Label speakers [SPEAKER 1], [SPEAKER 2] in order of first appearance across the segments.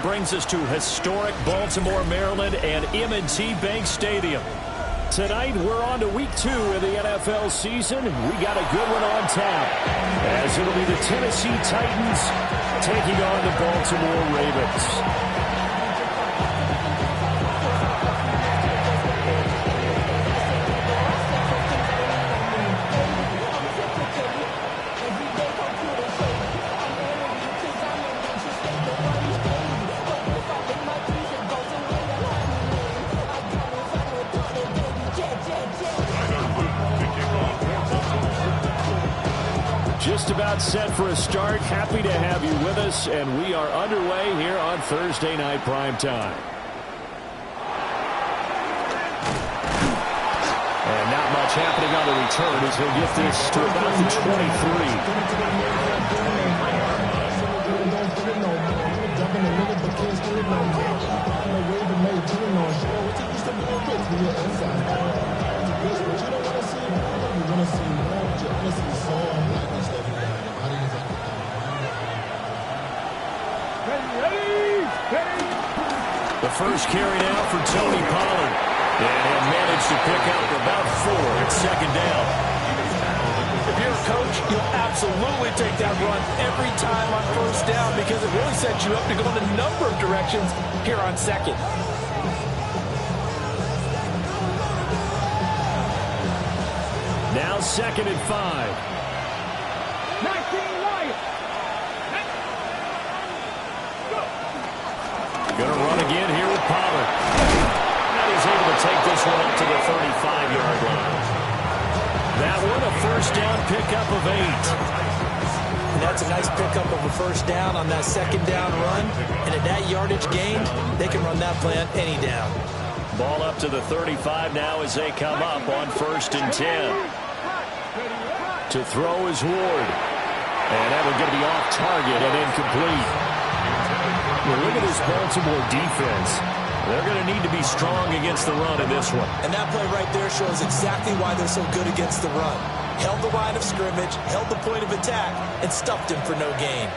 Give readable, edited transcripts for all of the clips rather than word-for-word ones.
[SPEAKER 1] brings us to historic Baltimore, Maryland, and M&T Bank Stadium. Tonight, we're on to week 2 of the NFL season. We got a good one on tap, as it'll be the Tennessee Titans taking on the Baltimore Ravens. Just about set for a start. Happy to have you with us, and we are underway here on Thursday Night Primetime. And not much happening on the return as he'll get this to about the 23. The first carry now for Tony Pollard. And he'll manage to pick up about 4 at second down.
[SPEAKER 2] If you're a coach, you'll absolutely take that run every time on first down because it really sets you up to go in a number of directions here on second.
[SPEAKER 1] Now 2nd and 5. Going to run again here with Pollard. And he's able to take this one up to the 35-yard line. That one a first down pickup of 8.
[SPEAKER 2] And that's a nice pickup of a first down on that second down run. And at that yardage gained, they can run that play on any down.
[SPEAKER 1] Ball up to the 35 now as they come up on 1st and 10. To throw is Ward. And that one's going to be off target and incomplete. Well, look at this Baltimore defense. They're going to need to be strong against the run in this one.
[SPEAKER 2] And that play right there shows exactly why they're so good against the run. Held the line of scrimmage, held the point of attack, and stuffed him for no gain.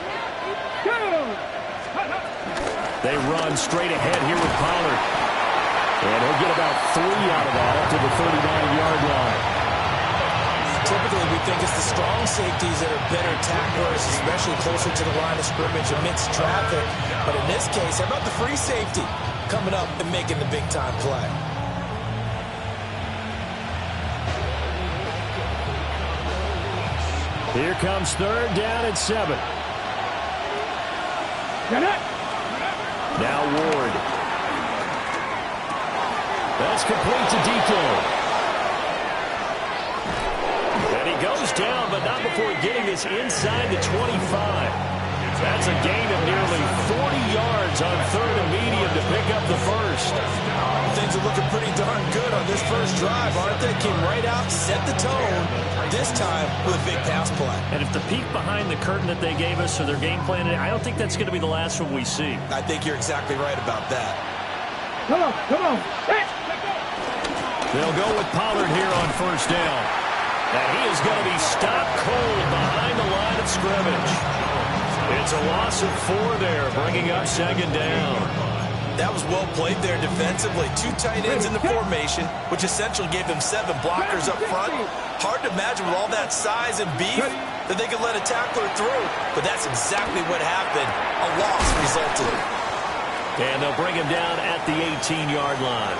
[SPEAKER 1] They run straight ahead here with Pollard. And he'll get about 3 out of that up to the 39-yard line.
[SPEAKER 2] Typically, we think it's the strong safeties that are better tacklers, especially closer to the line of scrimmage amidst traffic. But in this case, how about the free safety coming up and making the big-time play?
[SPEAKER 1] Here comes 3rd down and 7. Now Ward. That's complete to DK. Goes down, but not before getting this inside the 25. That's a gain of nearly 40 yards on 3rd and medium to pick up the first.
[SPEAKER 2] Things are looking pretty darn good on this first drive, aren't they? Came right out, set the tone, this time with a big pass play.
[SPEAKER 1] And if the peek behind the curtain that they gave us or their game plan, I don't think that's going to be the last one we see.
[SPEAKER 2] I think you're exactly right about that.
[SPEAKER 3] Come on.
[SPEAKER 1] They'll go with Pollard here on 1st down. And he is going to be stopped cold behind the line of scrimmage. It's a loss of 4 there, bringing up 2nd down.
[SPEAKER 2] That was well played there defensively. 2 tight ends in the formation, which essentially gave them 7 blockers up front. Hard to imagine with all that size and beef that they could let a tackler through. But that's exactly what happened. A loss resulted.
[SPEAKER 1] And they'll bring him down at the 18-yard line.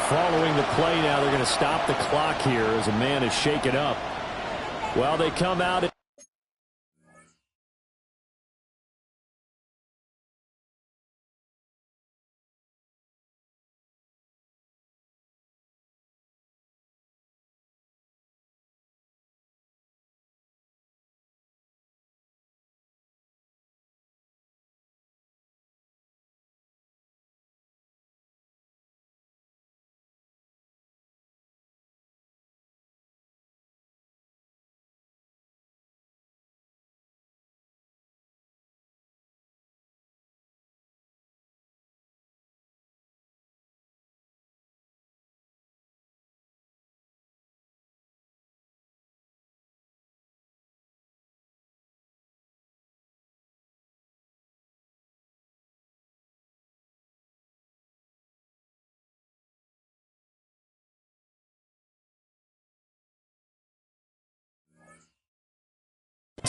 [SPEAKER 1] Following the play now, they're going to stop the clock here as a man is shaken up. Well, they come out.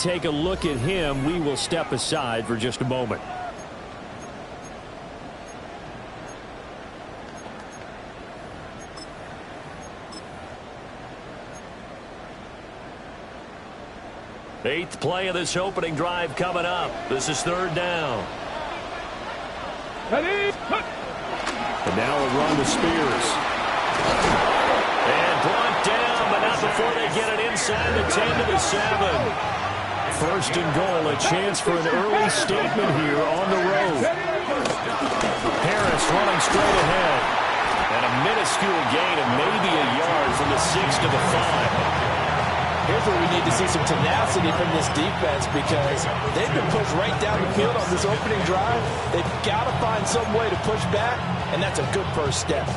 [SPEAKER 1] take a look at him, we will step aside for just a moment. Eighth play of this opening drive coming up. This is third down.
[SPEAKER 3] Ready?
[SPEAKER 1] And now a run to Spears. And brought down, but not before they get it inside the 10 to the 7. First and goal, a chance for an early statement here on the road. Harris running straight ahead. And a minuscule gain of maybe a yard from the 6 to the 5.
[SPEAKER 2] Here's where we need to see some tenacity from this defense because they've been pushed right down the field on this opening drive. They've got to find some way to push back, and that's a good first step.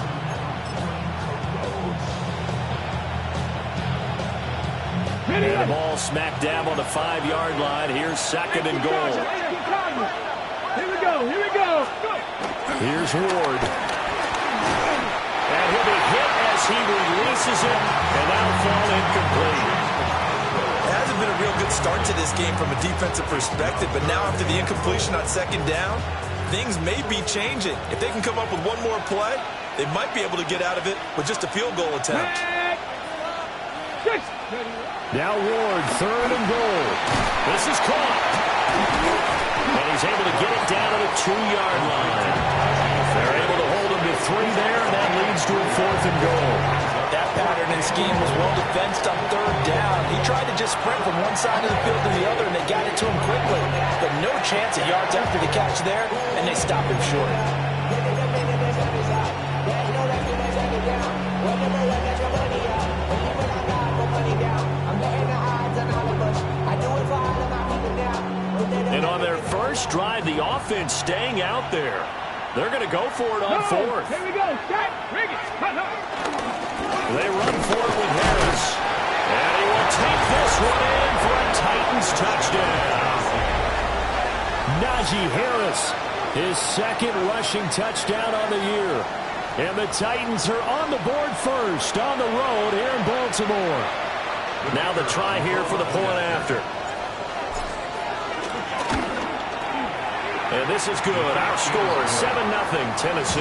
[SPEAKER 1] And the ball smack dab on the 5-yard line. Here's second and goal.
[SPEAKER 3] Here we go. Here we go.
[SPEAKER 1] Here's Ward. And he'll be hit as he releases it, and that'll fall incomplete.
[SPEAKER 2] It hasn't been a real good start to this game from a defensive perspective, but now after the incompletion on second down, things may be changing. If they can come up with one more play, they might be able to get out of it with just a field goal attempt.
[SPEAKER 1] Now Ward, third and goal. This is caught. And he's able to get it down to the 2-yard line. They're able to hold him to 3 there, and that leads to a fourth and goal.
[SPEAKER 2] That pattern and scheme was well defensed on third down. He tried to just sprint from one side of the field to the other, and they got it to him quickly. But no chance of yards after the catch there, and they stop him short.
[SPEAKER 1] And on their first drive, the offense staying out there. They're going to go for it on fourth.
[SPEAKER 3] Here we go. Bring it.
[SPEAKER 1] They run for it with Harris. And he will take this one in for a Titans touchdown. Najee Harris, his second rushing touchdown on the year. And the Titans are on the board first on the road here in Baltimore. Now the try here for the point after. And this is good. Our score, 7-0 Tennessee.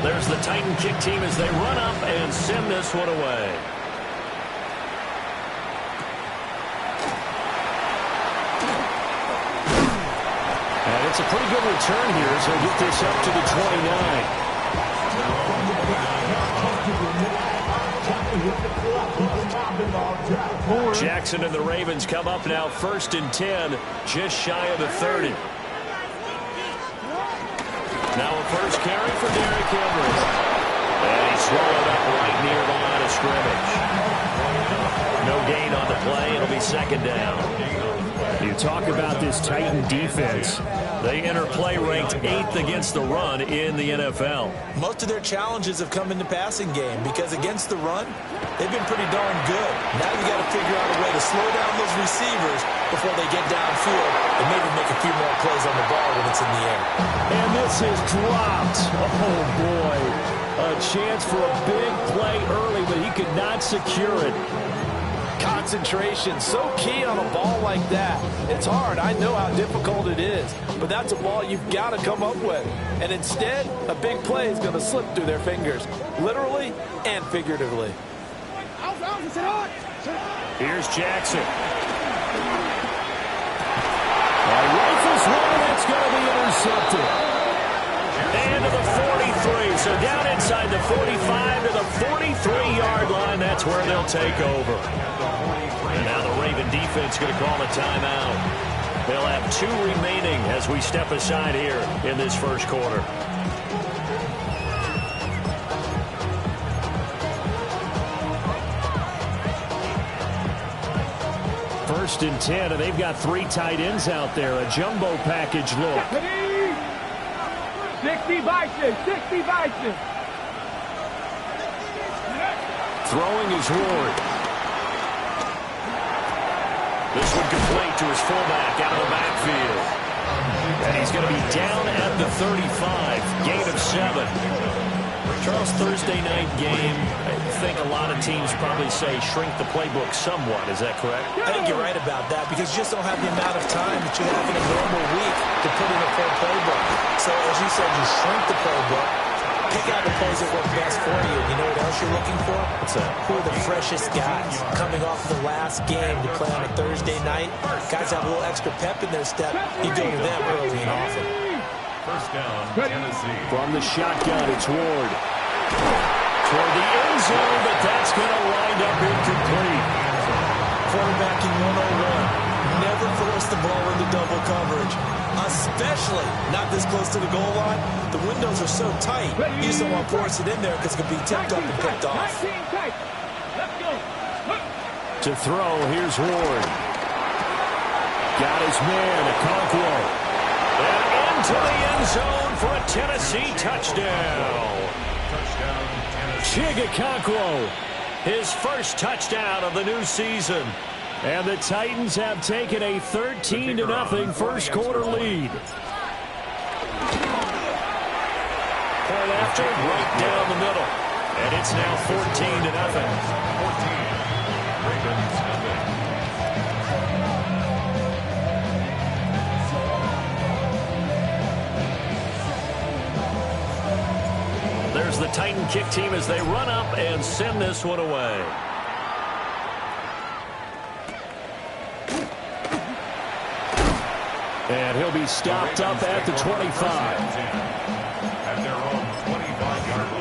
[SPEAKER 1] There's the Titan kick team as they run up and send this one away. And it's a pretty good return here, so he'll get this up to the 29. Jackson and the Ravens come up now first and 10, just shy of the 30. Now a first carry for Derrick Henry. And he's swallowed up right near the line of scrimmage. No gain on the play. It'll be second down. You talk about this Titan defense. They enter play ranked 8th against the run in the NFL.
[SPEAKER 2] Most of their challenges have come in the passing game because against the run, they've been pretty darn good. Now you got to figure out a way to slow down those receivers before they get downfield and maybe make a few more plays on the ball when it's in the air.
[SPEAKER 1] And this is dropped. Oh, boy. A chance for a big play early, but he could not secure it.
[SPEAKER 4] Concentration, so key on a ball like that. It's hard. I know how difficult it is, but that's a ball you've got to come up with. And instead, a big play is going to slip through their fingers, literally and figuratively.
[SPEAKER 1] Here's Jackson. Rifles one, that's going to be intercepted. And to the 43, so down inside the 45 to the 43-yard line. That's where they'll take over. And now the Raven defense going to call a timeout. They'll have 2 remaining as we step aside here in this first quarter. First and 10, and they've got 3 tight ends out there. A jumbo package look.
[SPEAKER 3] 60 Bison. 60 Bison.
[SPEAKER 1] Throwing is Ward. This one complete to his fullback out of the backfield. And he's going to be down at the 35. Gain of 7. Charles, Thursday night game, I think a lot of teams probably say shrink the playbook somewhat. Is that correct?
[SPEAKER 2] I think you're right about that because you just don't have the amount of time that you have in a normal week to put in a full playbook. So as you said, you shrink the playbook, pick out the plays that work best for you. You know what else you're looking for?
[SPEAKER 1] What's that?
[SPEAKER 2] Who are the freshest guys coming off the last game to play on a Thursday night? Guys have a little extra pep in their step. You go to them early and often.
[SPEAKER 5] First down, Tennessee.
[SPEAKER 1] From the shotgun, it's Ward. Toward the end zone, but that's going to wind up incomplete.
[SPEAKER 2] Quarterbacking 101. Never force the ball into double coverage, especially not this close to the goal line. The windows are so tight, you just don't want to force it in there because it could be tipped up and picked off.
[SPEAKER 3] Let's go.
[SPEAKER 1] To throw, here's Ward. Got his man, Okonkwo. And into the end zone for a Tennessee touchdown.
[SPEAKER 5] Touchdown, Tennessee.
[SPEAKER 1] Chig Okonkwo, his first touchdown of the new season. And the Titans have taken a 13-0 first quarter lead. Point after, right down the middle. And it's now 14-0.
[SPEAKER 5] 14. Ravens, nothing.
[SPEAKER 1] There's the Titan kick team as they run up and send this one away. And he'll be stopped up at the 25.
[SPEAKER 5] At their own 25-yard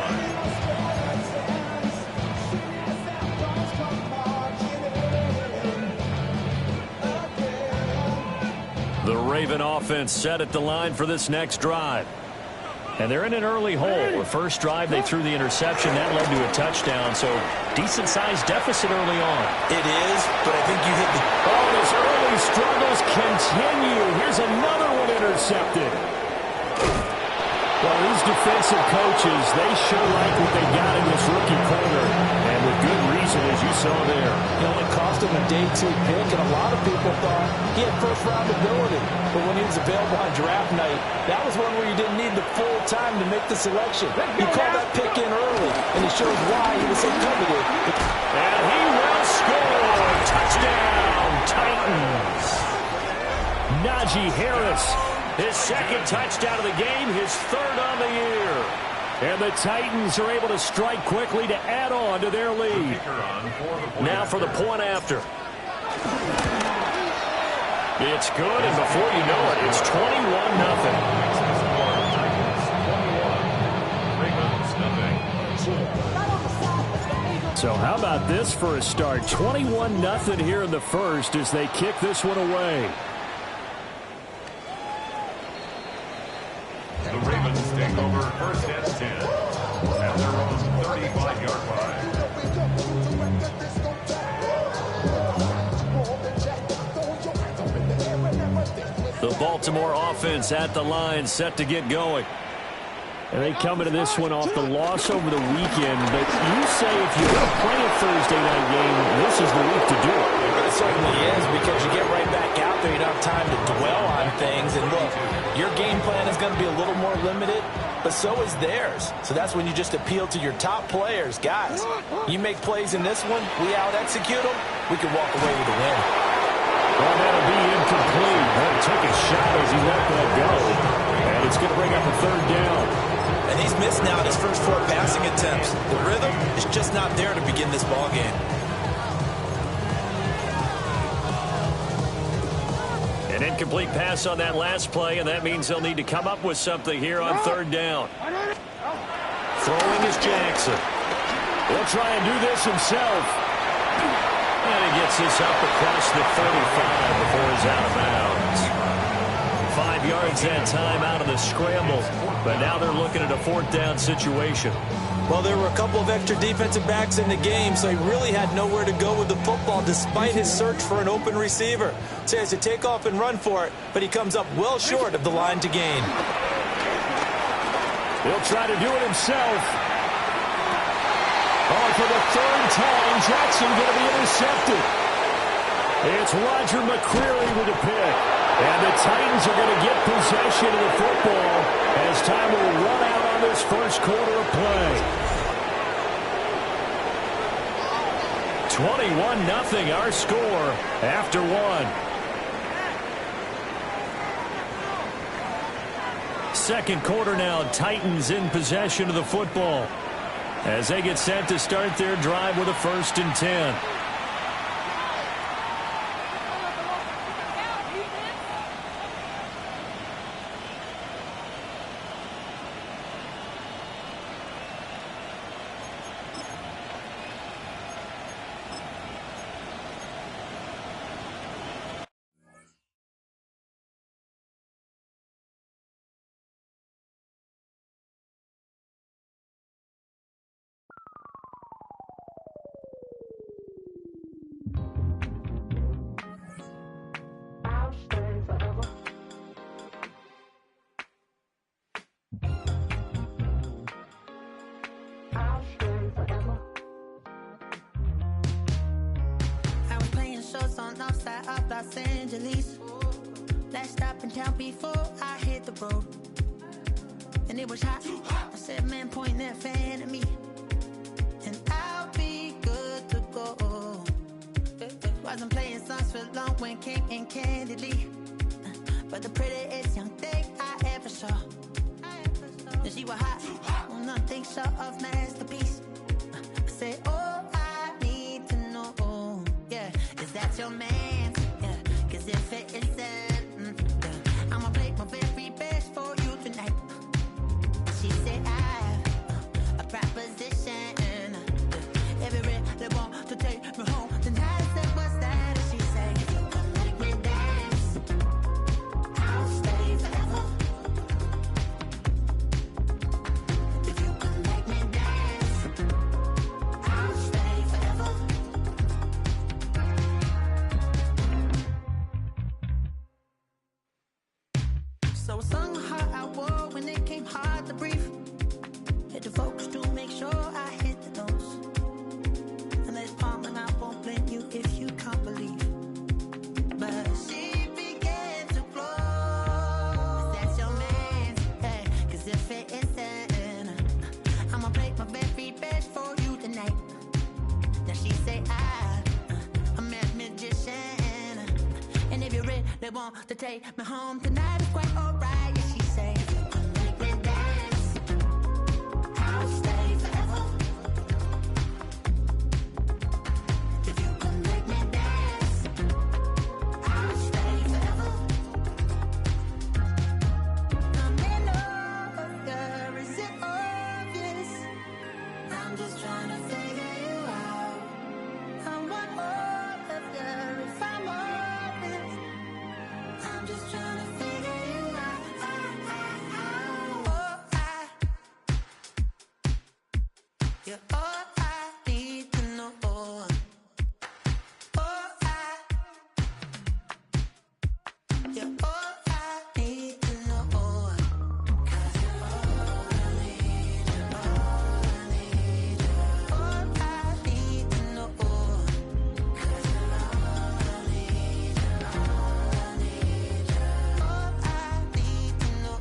[SPEAKER 5] line.
[SPEAKER 1] The Raven offense set at the line for this next drive. And they're in an early hole. The first drive, they threw the interception. That led to a touchdown, so decent-sized deficit early on.
[SPEAKER 2] It is, but I think you hit the...
[SPEAKER 1] Oh, those early struggles continue. Here's another one intercepted. Well, these defensive coaches, they sure like what they got in this rookie corner. And with good reason, as you saw there.
[SPEAKER 4] It only cost him a day 2 pick, and a lot of people thought he had first-round ability. But when he was available on draft night, that was one where you didn't need the full time to make the selection. You called that pick in early, and it shows why he was so coveted.
[SPEAKER 1] And he will score. Touchdown, Titans. Najee Harris, his second touchdown of the game, his third on the year. And the Titans are able to strike quickly to add on to their lead. Now for the point after. It's good, and before you know it, it's 21-0. So how about this for a start? 21-0 here in the first as they kick this one away.
[SPEAKER 5] The Ravens take over first and 10 at their own 35-yard line.
[SPEAKER 1] The Baltimore offense at the line, set to get going. And they come into this one off the loss over the weekend. But you say if you play a Thursday night game, this is the week to do it.
[SPEAKER 2] It certainly is, because you get right back out there. You don't have time to dwell on things. And look, your game plan is going to be a little more limited, but so is theirs. So that's when you just appeal to your top players. Guys, you make plays in this one, we out-execute them, we can walk away with a win.
[SPEAKER 1] Well, that'll be incomplete. That took a shot as he let that go. And it's going to bring up a third down.
[SPEAKER 2] And he's missed now in his first 4 passing attempts. The rhythm is just not there to begin this ball game.
[SPEAKER 1] An incomplete pass on that last play, and that means they'll need to come up with something here on third down. Throwing is Jackson. He'll try and do this himself. And he gets this up across the 35 before he's out of bounds. 5 yards that time out of the scramble. But now they're looking at a 4th down situation.
[SPEAKER 2] Well, there were a couple of extra defensive backs in the game, so he really had nowhere to go with the football despite his search for an open receiver. So he has to take off and run for it, but he comes up well short of the line to gain.
[SPEAKER 1] He'll try to do it himself. Oh, for the 3rd time, Jackson going to be intercepted. It's Roger McCreary with a pick. And the Titans are going to get possession of the football as time will run out on this first quarter of play. 21-0 our score after one. Second quarter now, Titans in possession of the football as they get set to start their drive with a 1st and 10.
[SPEAKER 6] Los Angeles. Last stop in town before I hit the road. And it was hot. I said, man, point that fan at me. And I'll be good to go. Wasn't playing songs for long when came in candidly. But the prettiest young thing I ever saw. And she was hot. Well, nothing short of masterpiece. I said, oh, I need to know. Yeah, is that your man? Yeah, cause if it isn't, I'ma play my very best for you tonight. She said I have a proposition. Every really want to take me home tonight. I said, what's that? And she said, if you can make me dance, I'll stay forever. If you can make me dance, I'll stay forever. So I sung how I wore when it came hard to breathe. Hit the focus to make sure I hit the notes. And there's palm and I won't blame you if you can't believe. But she began to flow. That's your man, hey, cause if it isn't, I'ma play my very best for you tonight. Now she say I'm a magician. And if you really want to take me home tonight, it's quite alright. Yeah, she say, if you can make me dance, I'll stay forever. If you can make me dance, I'll stay forever. I'm in love, girl, is it obvious? I'm just trying to figure you out. I want all of you if I'm honest. I'm just trying to figure you out. You're all I need to know. You're all I need to know. 'Cause you're all I need, you're all I need, you're all I need to know. 'Cause you're all I need, you're all I need, you're all I need to know.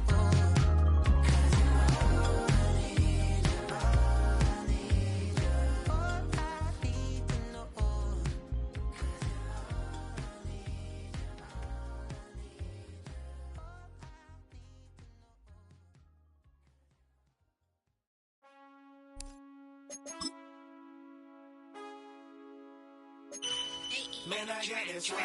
[SPEAKER 6] 'Cause you're all I need, you're all I need, you're all I need to know. 'Cause you're all I need,
[SPEAKER 7] Man, I got this swag.